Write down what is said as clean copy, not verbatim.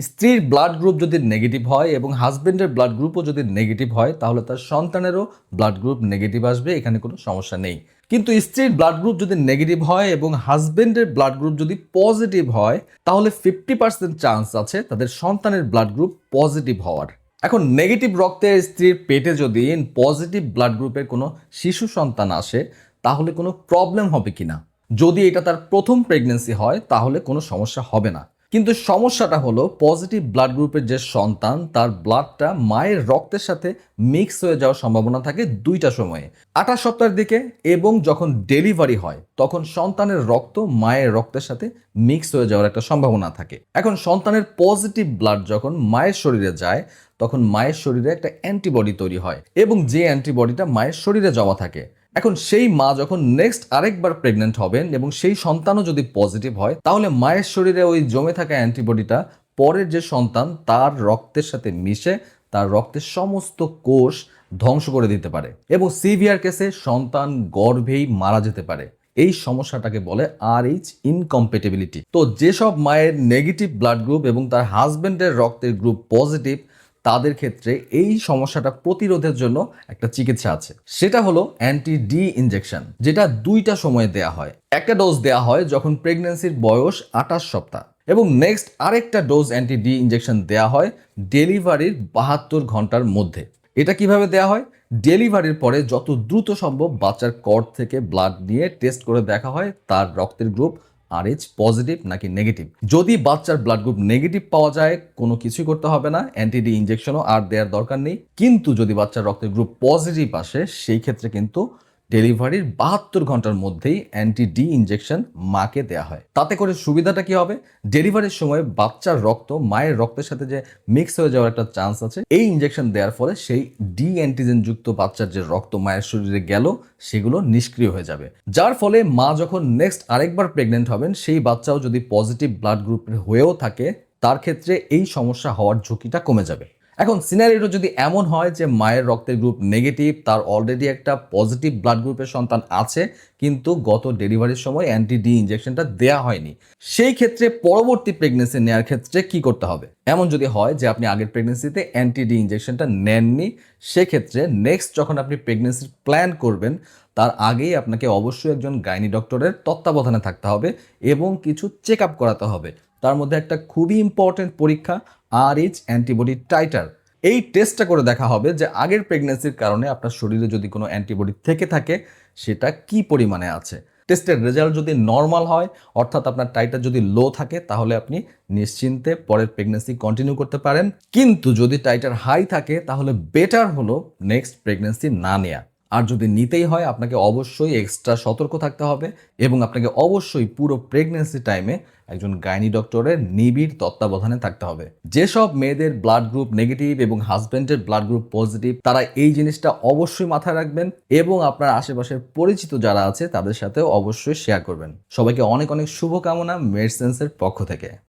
স্ত্রীর blood group যদি negative হয় এবং হাজবেন্ডের ব্লাড গ্রুপও যদি নেগেটিভ হয় তাহলে তার সন্তানেরও ব্লাড গ্রুপ নেগেটিভ আসবে, এখানে কোনো সমস্যা নেই। কিন্তু স্ত্রীর ব্লাড গ্রুপ যদি নেগেটিভ হয় এবং হাজবেন্ডের ব্লাড গ্রুপ যদি পজিটিভ হয় তাহলে 50% চান্স আছে তাদের সন্তানের ব্লাড গ্রুপ পজিটিভ হওয়ার। এখন নেগেটিভ রক্তের স্ত্রীর পেটে যদি পজিটিভ ব্লাড গ্রুপের কোনো শিশু সন্তান আসে তাহলে কোনো প্রবলেম হবে কিনা? যদি এটা তার প্রথম প্রেগনেন্সি হয় তাহলে কোনো সমস্যা হবে না। কিন্তু সমস্যাটা হলো পজিটিভ ব্লাড গ্রুপের যে সন্তান তার ব্লাডটা মায়ের রক্তের সাথে মিক্স হয়ে যাওয়ার সম্ভাবনা থাকে দুইটা সময়ে, 28 সপ্তাহের দিকে এবং যখন ডেলিভারি হয় তখন সন্তানের রক্ত মায়ের রক্তের সাথে মিক্স হয়ে যাওয়ার একটা সম্ভাবনা থাকে। এখন সন্তানের পজিটিভ ব্লাড যখন মায়ের শরীরে যায় তখন মায়ের শরীরে একটা অ্যান্টিবডি তৈরি হয় এবং যে অ্যান্টিবডিটা মায়ের শরীরে জমা থাকে। এখন সেই মা যখন নেক্সট আরেকবার প্রেগনেন্ট হবেন এবং সেই সন্তানও যদি পজিটিভ হয় তাহলে মায়ের শরীরে ওই জমে থাকা অ্যান্টিবডিটা পরের যে সন্তান তার রক্তের সাথে মিশে তার রক্তের সমস্ত কোষ ধ্বংস করে দিতে পারে এবং সিভিয়ার কেসে সন্তান গর্ভেই মারা যেতে পারে। এই সমস্যাটাকে বলে RH ইনকম্প্যাটিবিলিটি। তো যেসব মায়ের নেগেটিভ ব্লাড গ্রুপ এবং তার হাজবেন্ডের রক্তের গ্রুপ পজিটিভ তাদের ক্ষেত্রে এই সমস্যাটা প্রতিরোধের জন্য একটা চিকিৎসা আছে, সেটা হলো অ্যান্টি ডি ইনজেকশন, যেটা দুইটা সময়ে দেয়া হয়। একটা ডোজ দেয়া হয় যখন প্রেগন্যান্সির বয়স 28 সপ্তাহ এবং নেক্সট আরেকটা ডোজ অ্যান্টি ডি ইনজেকশন দেয়া হয় ডেলিভারির 72 ঘন্টার মধ্যে। এটা কিভাবে দেয়া হয়? ডেলিভারির পরে যত দ্রুত সম্ভব বাচ্চার কর্ড থেকে ব্লাড নিয়ে টেস্ট করে দেখা হয় তার রক্তের গ্রুপ RH পজিটিভ নাকি নেগেটিভ। যদি বাচ্চার ব্লাড গ্রুপ নেগেটিভ পাওয়া যায় কোনো কিছুই করতে হবে না, অ্যান্টি ডি ইনজেকশনও আর দেওয়ার দরকার নেই। কিন্তু যদি বাচ্চার রক্তের গ্রুপ পজিটিভ আসে সেই ক্ষেত্রে কিন্তু ডেলিভারির 72 ঘন্টার মধ্যেই অ্যান্টি ডি ইনজেকশন মাকে দেওয়া হয়। তাতে করে সুবিধাটা কি হবে? ডেলিভারির সময় বাচ্চার রক্ত মায়ের রক্তের সাথে যে মিক্স হয়ে যাওয়ার একটা চান্স আছে, এই ইনজেকশন দেওয়ার ফলে সেই ডি অ্যান্টিজেন যুক্ত বাচ্চার যে রক্ত মায়ের শরীরে গেল সেগুলো নিষ্ক্রিয় হয়ে যাবে। যার ফলে মা যখন নেক্সট আরেকবার প্রেগনেন্ট হবেন সেই বাচ্চাও যদি পজিটিভ ব্লাড গ্রুপের হয়েও থাকে তার ক্ষেত্রে এই সমস্যা হওয়ার ঝুঁকিটা কমে যাবে। এখন সিনারিওটা যদি এমন হয় যে মায়ের রক্তের গ্রুপ নেগেটিভ, তার অলরেডি একটা পজিটিভ ব্লাড গ্রুপের সন্তান আছে কিন্তু গত ডেলিভারির সময় অ্যান্টি ডি ইনজেকশনটা দেয়া হয়নি, সেই ক্ষেত্রে পরবর্তী প্রেগনেন্সি নেওয়ার ক্ষেত্রে কি করতে হবে? এমন যদি হয় যে আপনি আগের প্রেগনেন্সিতে অ্যান্টি ডি ইনজেকশনটা নেননি, সেক্ষেত্রে নেক্সট যখন আপনি প্রেগনেন্সির প্ল্যান করবেন তার আগেই আপনাকে অবশ্যই একজন গাইনি ডক্টরের তত্ত্বাবধানে থাকতে হবে এবং কিছু চেক আপ করাতে হবে। তার মধ্যে একটা খুবই ইম্পর্টেন্ট পরীক্ষা RH অ্যান্টিবডি টাইটার। এই টেস্টটা করে দেখা হবে যে আগের প্রেগনেন্সির কারণে আপনার শরীরে যদি কোনো অ্যান্টিবডি থেকে থাকে সেটা কি পরিমাণে আছে। টেস্টের রেজাল্ট যদি নর্মাল হয় অর্থাৎ আপনার টাইটার যদি লো থাকে তাহলে আপনি নিশ্চিন্তে পরের প্রেগনেন্সি কন্টিনিউ করতে পারেন। কিন্তু যদি টাইটার হাই থাকে তাহলে বেটার হলো নেক্সট প্রেগনেন্সি না নেয়া। আর যদি নিতেই হয় আপনাকে অবশ্যই এক্সট্রা সতর্ক থাকতে হবে এবং আপনাকে অবশ্যই পুরো প্রেগনেন্সি টাইমে একজন গাইনি ডক্টরের নিবিড় তত্ত্বাবধানে থাকতে হবে। যেসব মেয়েদের ব্লাড গ্রুপ নেগেটিভ এবং হাজবেন্ডের ব্লাড গ্রুপ পজিটিভ তারা এই জিনিসটা অবশ্যই মাথায় রাখবেন এবং আপনার আশেপাশের পরিচিত যারা আছে তাদের সাথেও অবশ্যই শেয়ার করবেন। সবাইকে অনেক অনেক শুভকামনা মেডসেন্সের পক্ষ থেকে।